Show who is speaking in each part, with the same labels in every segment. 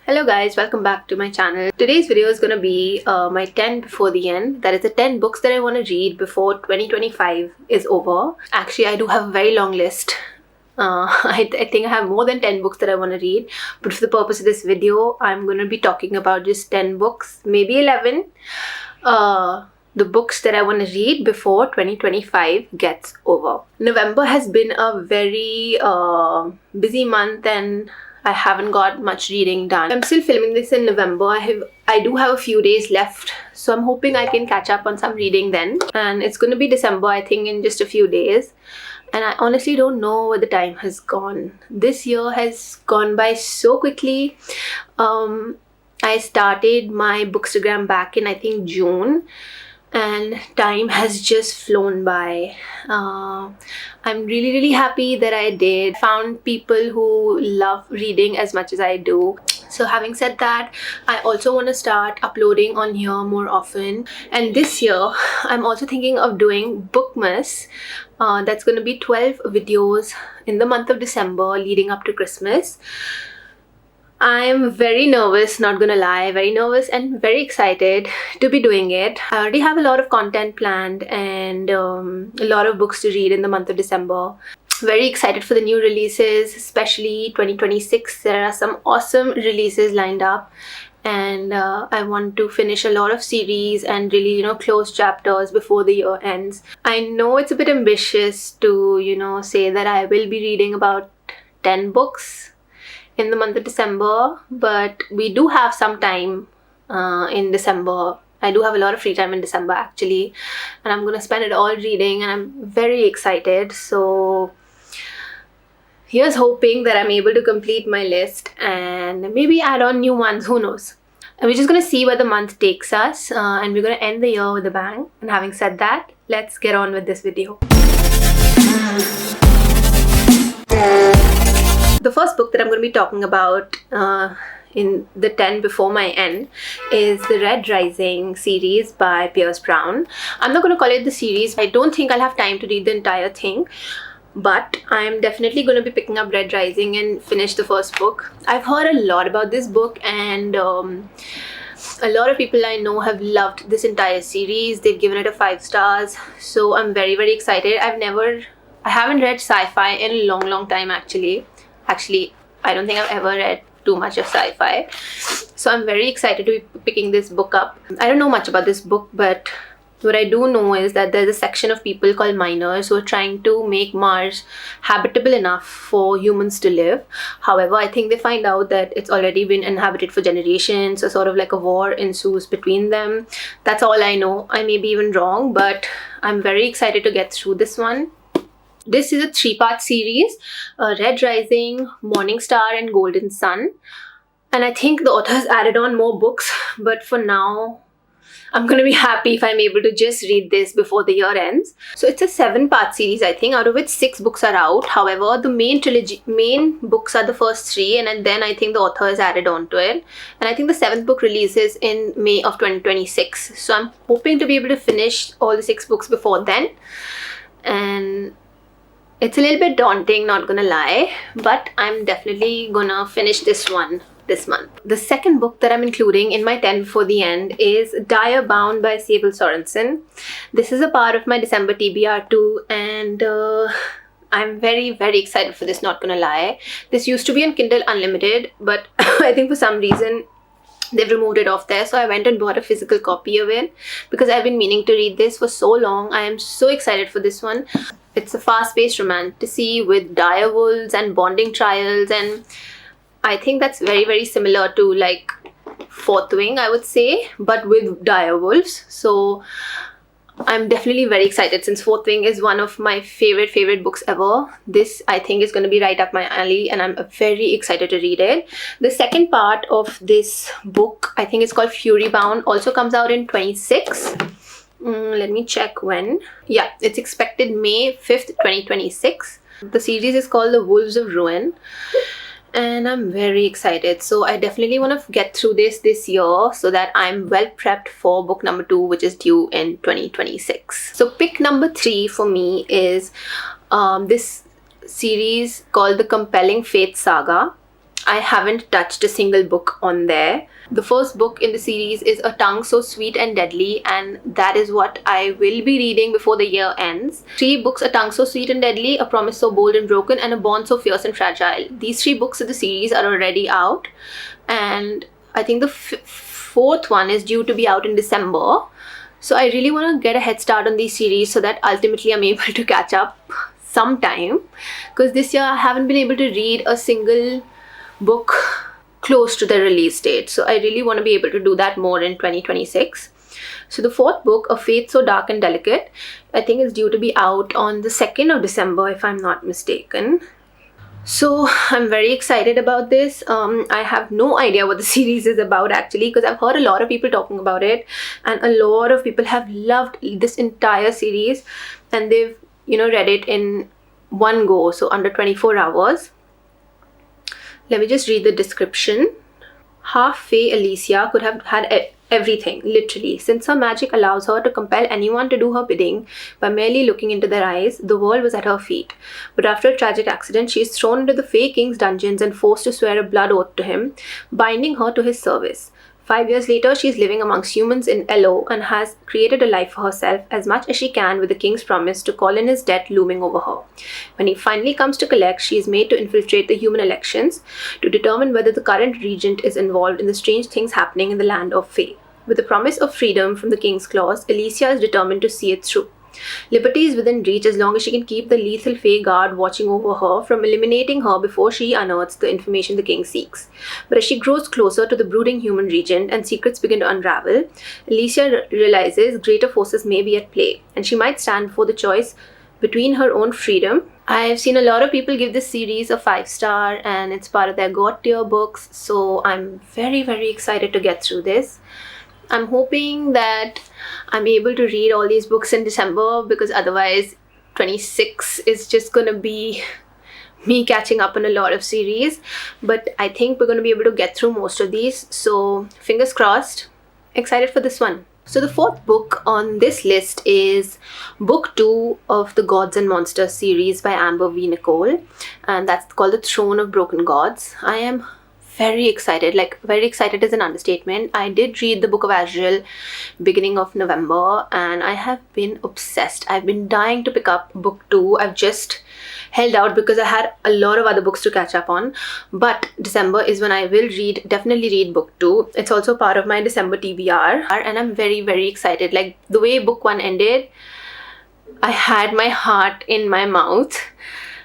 Speaker 1: Hello guys, welcome back to my channel. Today's video is gonna be my 10 before the end. That is the 10 books that I want to read before 2025 is over. Actually, I do have a very long list. I think I have more than 10 books that I want to read. But for the purpose of this video, I'm gonna be talking about just 10 books, maybe 11. The books that I want to read before 2025 gets over. November has been a very busy month and I haven't got much reading done. I'm still filming this in November. I do have a few days left, so I'm hoping I can catch up on some reading then. And it's going to be December, I think, in just a few days. And I honestly don't know where the time has gone. This year has gone by so quickly. I started my Bookstagram back in, I think, June. And time has just flown by. I'm really happy that I did. Found people who love reading as much as I do. So having said that, I also want to start uploading on here more often. And this year, I'm also thinking of doing Bookmas. That's going to be 12 videos in the month of December leading up to Christmas. I'm very nervous, not gonna lie, very nervous and very excited to be doing it. I already have a lot of content planned and a lot of books to read in the month of December. Very excited for the new releases, especially 2026. There are some awesome releases lined up and I want to finish a lot of series and really, close chapters before the year ends. I know it's a bit ambitious to, say that I will be reading about 10 books in the month of December, but we do have some time in December. I do have a lot of free time in December actually, and I'm gonna spend it all reading and I'm very excited. So here's hoping that I'm able to complete my list and maybe add on new ones, who knows. And we're just gonna see where the month takes us and we're gonna end the year with a bang. And having said that, let's get on with this video. The first book that I'm going to be talking about in the 10 before my end is the Red Rising series by Pierce Brown. I'm not going to call it the series. I don't think I'll have time to read the entire thing, but I'm definitely going to be picking up Red Rising and finish the first book. I've heard a lot about this book and a lot of people I know have loved this entire series. They've given it a 5 stars. So I'm very excited. I haven't read sci-fi in a long time actually. I don't think I've ever read too much of sci-fi. So I'm very excited to be picking this book up. I don't know much about this book, but what I do know is that there's a section of people called miners who are trying to make Mars habitable enough for humans to live. However, I think they find out that it's already been inhabited for generations, so sort of like a war ensues between them. That's all I know. I may be even wrong, but I'm very excited to get through this one. This is a 3-part series, Red Rising, Morning Star and Golden Sun. And I think the author has added on more books, but for now, I'm going to be happy if I'm able to just read this before the year ends. So it's a 7-part series, I think, out of which 6 books are out. However, the main books are the first 3, and then I think the author has added on to it. And I think the 7th book releases in May of 2026. So I'm hoping to be able to finish all the 6 books before then. And it's a little bit daunting, not gonna lie, but I'm definitely gonna finish this one this month. The second book that I'm including in my 10 before the end is Dire Bound by Sable Sorensen. This is a part of my December TBR too, and I'm very excited for this, not gonna lie. This used to be on Kindle Unlimited, but I think for some reason they've removed it off there, so I went and bought a physical copy of it because I've been meaning to read this for so long. I am so excited for this one. It's a fast-paced romantasy with dire wolves and bonding trials, and I think that's very similar to like Fourth Wing, I would say, but with dire wolves. So I'm definitely very excited since Fourth Wing is one of my favorite books ever. This I think is going to be right up my alley and I'm very excited to read it. The second part of this book, I think it's called Fury Bound, also comes out in 26. Let me check when. Yeah, it's expected May 5th, 2026. The series is called The Wolves of Ruin. And I'm very excited. So I definitely want to get through this year so that I'm well prepped for book number 2, which is due in 2026. So pick number 3 for me is this series called The Compelling Faith Saga. I haven't touched a single book on there. The first book in the series is A Tongue So Sweet and Deadly, and that is what I will be reading before the year ends. 3 books: A Tongue So Sweet and Deadly, A Promise So Bold and Broken, and A Bond So Fierce and Fragile. These 3 books of the series are already out, and I think the fourth one is due to be out in December. So I really want to get a head start on these series so that ultimately I'm able to catch up sometime, because this year I haven't been able to read a single book close to the release date. So I really want to be able to do that more in 2026. So the fourth book, A Faith So Dark and Delicate, I think is due to be out on the 2nd of December if I'm not mistaken. So I'm very excited about this. I have no idea what the series is about actually, because I've heard a lot of people talking about it, and a lot of people have loved this entire series, and they've read it in one go, so under 24 hours. Let me just read the description. Half Fae Alicia could have had everything, literally. Since her magic allows her to compel anyone to do her bidding by merely looking into their eyes, the world was at her feet. But after a tragic accident, she is thrown into the Fae King's dungeons and forced to swear a blood oath to him, binding her to his service. 5 years later, she is living amongst humans in Elo and has created a life for herself as much as she can, with the king's promise to call in his debt looming over her. When he finally comes to collect, she is made to infiltrate the human elections to determine whether the current regent is involved in the strange things happening in the land of Fae. With the promise of freedom from the king's claws, Alicia is determined to see it through. Liberty is within reach as long as she can keep the lethal Fae guard watching over her from eliminating her before she unearths the information the king seeks. But as she grows closer to the brooding human regent and secrets begin to unravel, Alicia realizes greater forces may be at play, and she might stand before the choice between her own freedom. I've seen a lot of people give this series a 5-star, and it's part of their God tier books, so I'm very, very excited to get through this. I'm hoping that I'm able to read all these books in December, because otherwise 26 is just gonna be me catching up on a lot of series. But I think we're gonna be able to get through most of these, so fingers crossed. Excited for this one. So the fourth book on this list is book 2 of the Gods and Monsters series by Amber V. Nicole, and that's called The Throne of Broken Gods. I am very excited. Like, very excited is an understatement. I did read the Book of Azrael beginning of November, and I have been obsessed. I've been dying to pick up book 2. I've just held out because I had a lot of other books to catch up on. But December is when I will definitely read book 2. It's also part of my December TBR, and I'm very, very excited. Like, the way book 1 ended, I had my heart in my mouth.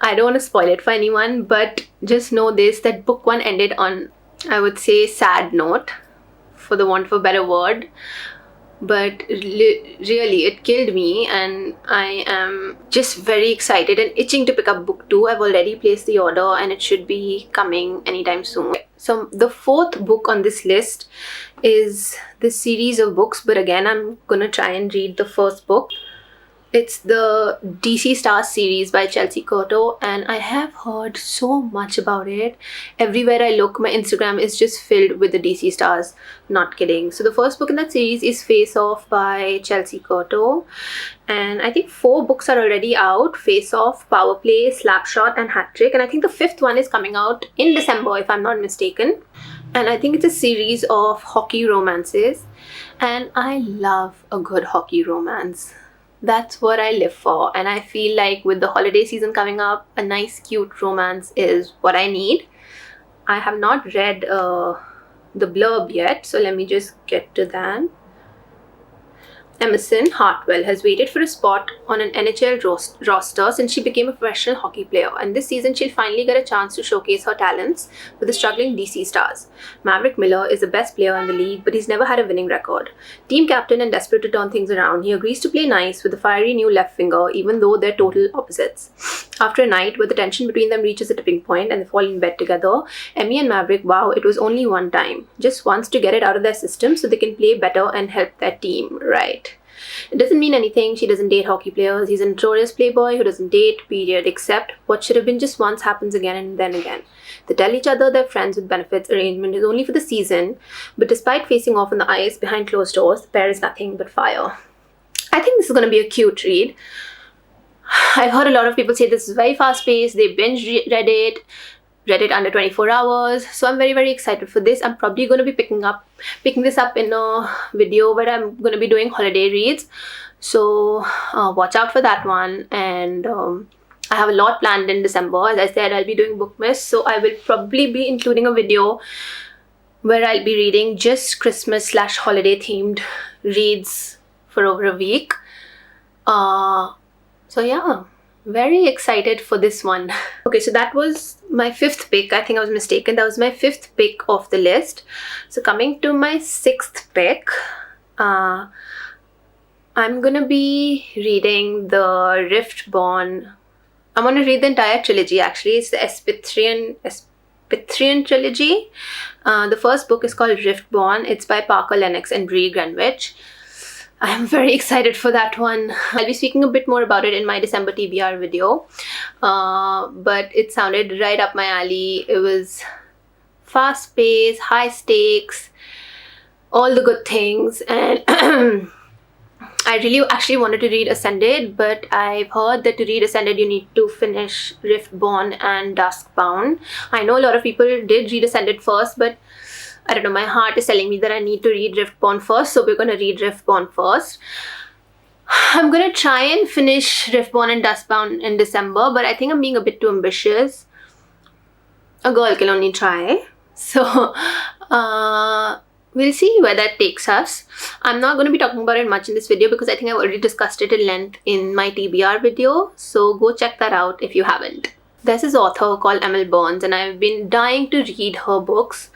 Speaker 1: I don't want to spoil it for anyone, but just know this, that book 1 ended on, I would say, sad note, for the want of a better word. But really, it killed me, and I am just very excited and itching to pick up book 2. I've already placed the order, and it should be coming anytime soon. So the fourth book on this list is this series of books, but again, I'm gonna try and read the first book. It's the DC Stars series by Chelsea Curto, and I have heard so much about it. Everywhere I look, my Instagram is just filled with the DC Stars. Not kidding. So the first book in that series is Face Off by Chelsea Curto, and I think 4 books are already out: Face Off, Power Play, Slapshot, and Hat Trick. And I think the 5th one is coming out in December, if I'm not mistaken. And I think it's a series of hockey romances, and I love a good hockey romance. That's what I live for, and I feel like with the holiday season coming up, a nice cute romance is what I need. I have not read the blurb yet, so let me just get to that. Emerson Hartwell has waited for a spot on an NHL roster since she became a professional hockey player, and this season she'll finally get a chance to showcase her talents with the struggling DC Stars. Maverick Miller is the best player in the league, but he's never had a winning record. Team captain and desperate to turn things around, he agrees to play nice with a fiery new left finger, even though they're total opposites. After a night where the tension between them reaches a tipping point and they fall in bed together, Emmy and Maverick vow it was only one time, just once, to get it out of their system so they can play better and help their team, right? It doesn't mean anything. She doesn't date hockey players. He's a notorious playboy who doesn't date, period, except what should have been just once happens again and then again. They tell each other their friends with benefits arrangement is only for the season, but despite facing off on the ice behind closed doors, the pair is nothing but fire. I think this is going to be a cute read. I've heard a lot of people say this is very fast-paced, they binge read it. read it under 24 hours. So I'm very, very excited for this. I'm probably going to be picking this up in a video where I'm going to be doing holiday reads. So watch out for that one. And I have a lot planned in December. As I said, I'll be doing Bookmas, so I will probably be including a video where I'll be reading just Christmas/holiday themed reads for over a week. So yeah, very excited for this one. Okay, so that was my 5th pick. I think I was mistaken. That was my 5th pick of the list. So coming to my 6th pick, I'm gonna be reading the Riftborn. I'm gonna read the entire trilogy actually. It's the Espithrian trilogy. The first book is called Riftborn. It's by Parker Lennox and Bree Greenwich. I'm very excited for that one. I'll be speaking a bit more about it in my December TBR video. But it sounded right up my alley. It was fast-paced, high stakes, all the good things. And I really actually wanted to read Ascended, but I've heard that to read Ascended you need to finish Riftborn and Duskbound. I know a lot of people did read Ascended first, but I don't know, my heart is telling me that I need to read Riftborn first, so we're going to read Riftborn first. I'm going to try and finish Riftborn and Duskbound in December, but I think I'm being a bit too ambitious. A girl can only try. So, we'll see where that takes us. I'm not going to be talking about it much in this video because I think I've already discussed it in length in my TBR video. So go check that out if you haven't. There's this author called Emily Burns and I've been dying to read her books.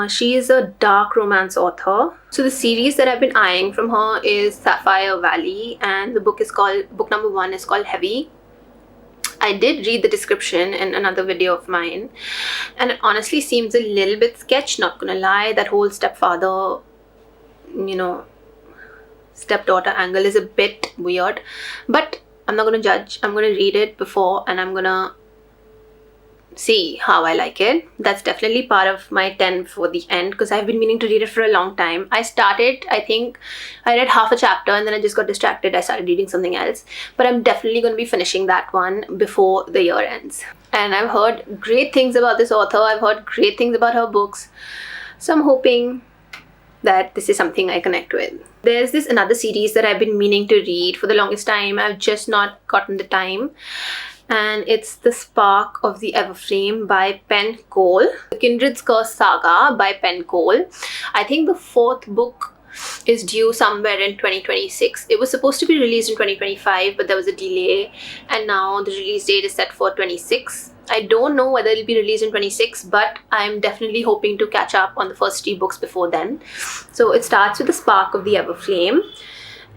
Speaker 1: She is a dark romance author. So the series that I've been eyeing from her is Sapphire Valley, and the book number 1 is called Heavy. I did read the description in another video of mine, and it honestly seems a little bit sketch, not gonna lie. That whole stepfather, stepdaughter angle is a bit weird, but I'm not gonna judge. I'm gonna read it before and I'm gonna see how I like it. That's definitely part of my 10 for the end because I've been meaning to read it for a long time. I think I read half a chapter and then I just got distracted. I started reading something else, but I'm definitely going to be finishing that one before the year ends. And I've heard great things about this author. I've heard great things about her books, so I'm hoping that this is something I connect with. There's this another series that I've been meaning to read for the longest time. I've just not gotten the time. And it's The Spark of the Everflame by Penn Cole. The Kindred's Curse Saga by Penn Cole. I think the 4th book is due somewhere in 2026. It was supposed to be released in 2025, but there was a delay. And now the release date is set for 26. I don't know whether it'll be released in 26, but I'm definitely hoping to catch up on the first 3 books before then. So it starts with The Spark of the Everflame.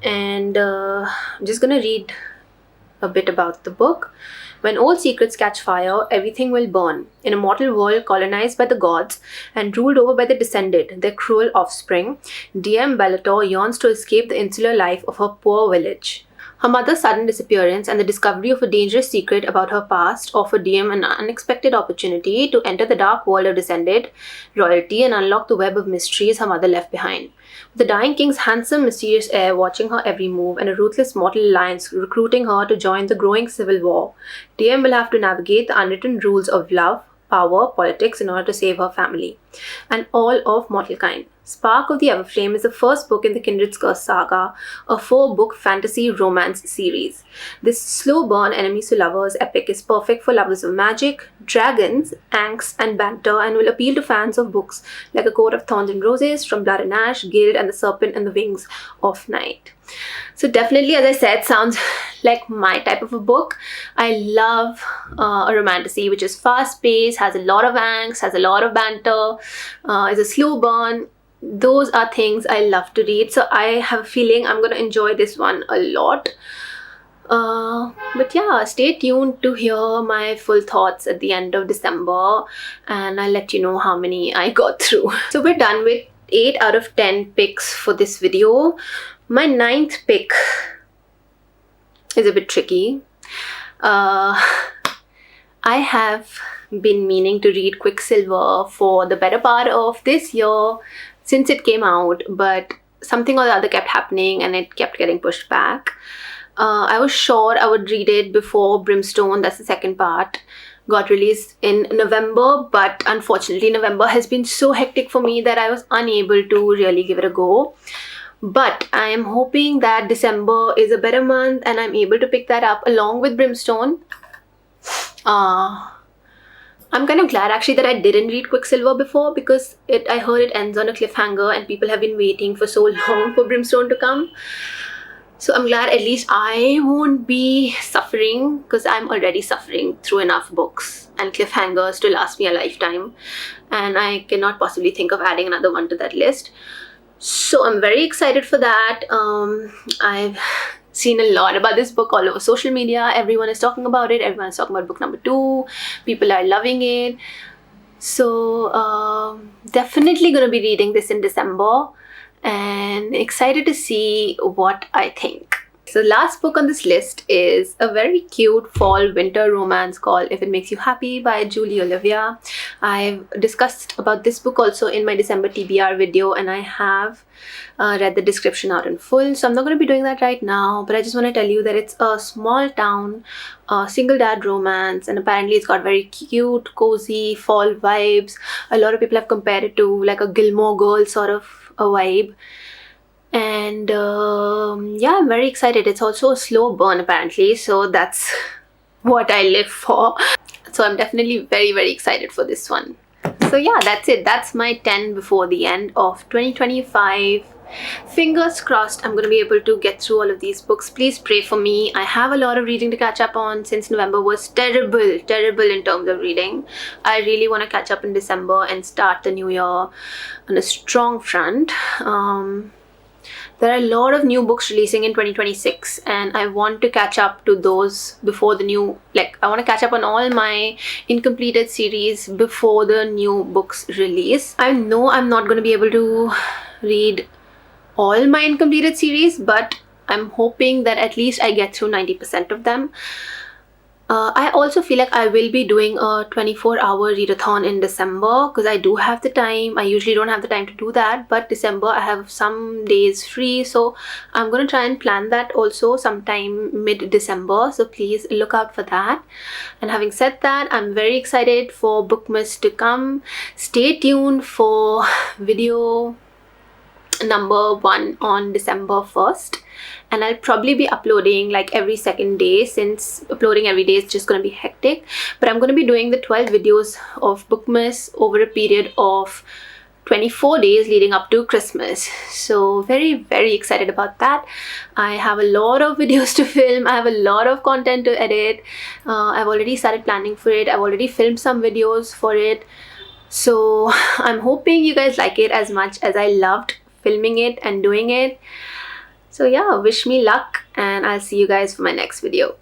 Speaker 1: And I'm just gonna read a bit about the book. When old secrets catch fire, everything will burn. In a mortal world colonized by the gods and ruled over by the Descended, their cruel offspring, DM Bellator yearns to escape the insular life of her poor village. Her mother's sudden disappearance and the discovery of a dangerous secret about her past offer DM an unexpected opportunity to enter the dark world of Descended royalty and unlock the web of mysteries her mother left behind. With the dying king's handsome, mysterious heir watching her every move and a ruthless mortal alliance recruiting her to join the growing civil war, DM will have to navigate the unwritten rules of love, power, politics in order to save her family and all of mortal kind. Spark of the Everflame is the first book in the Kindred's Curse saga, a 4-book fantasy romance series. This slow burn enemies to lovers epic is perfect for lovers of magic, dragons, angst, and banter, and will appeal to fans of books like A Court of Thorns and Roses, From Blood and Ash, Guild, and The Serpent and the Wings of Night. So definitely, as I said, sounds like my type of a book. I love a romantasy which is fast-paced, has a lot of angst, has a lot of banter, is a slow burn. Those are things I love to read, so I have a feeling I'm going to enjoy this one a lot. But yeah, stay tuned to hear my full thoughts at the end of December, and I'll let you know how many I got through. So we're done with 8 out of 10 picks for this video. My 9th pick is a bit tricky. I have been meaning to read Quicksilver for the better part of this year since it came out, but something or the other kept happening and it kept getting pushed back. I was sure I would read it before Brimstone, that's the second part, got released in November, but unfortunately November has been so hectic for me that I was unable to really give it a go. But I am hoping that December is a better month and I'm able to pick that up along with Brimstone. I'm kind of glad actually that I didn't read Quicksilver before, because I heard it ends on a cliffhanger and people have been waiting for so long for Brimstone to come. So I'm glad at least I won't be suffering, because I'm already suffering through enough books and cliffhangers to last me a lifetime, and I cannot possibly think of adding another one to that list. So I'm very excited for that. I've seen a lot about this book all over social media. Everyone is talking about it. Everyone is talking about book number 2. People are loving it. So definitely going to be reading this in December, and excited to see what I think. So last book on this list is a very cute fall winter romance called If It Makes You Happy by Julie Olivia. I've discussed about this book also in my December TBR video, and I have read the description out in full, so I'm not going to be doing that right now, but I just want to tell you that it's a small town single dad romance, and apparently it's got very cute, cozy fall vibes. A lot of people have compared it to like a Gilmore Girls sort of a vibe. And yeah, I'm very excited. It's also a slow burn apparently, so that's what I live for. So I'm definitely very, very excited for this one. So yeah, that's it. That's my 10 before the end of 2025. Fingers crossed I'm going to be able to get through all of these books. Please pray for me. I have a lot of reading to catch up on, since November was terrible in terms of reading. I really want to catch up in December and start the new year on a strong front. There are a lot of new books releasing in 2026, and I want to catch up to those before the new, I want to catch up on all my incompleted series before the new books release. I know I'm not going to be able to read all my incompleted series, but I'm hoping that at least I get through 90% of them. I also feel like I will be doing a 24-hour readathon in December, because I do have the time. I usually don't have the time to do that, but December I have some days free, so I'm going to try and plan that also sometime mid-December, so please look out for that. And having said that, I'm very excited for Bookmas to come. Stay tuned for video number 1 on December 1st, and I'll probably be uploading like every second day, since uploading every day is just going to be hectic. But I'm going to be doing the 12 videos of Bookmas over a period of 24 days leading up to Christmas. So very, very excited about that. I have a lot of videos to film. I have a lot of content to edit. I've already started planning for it. I've already filmed some videos for it. So I'm hoping you guys like it as much as I loved filming it and doing it. So yeah, wish me luck, and I'll see you guys for my next video.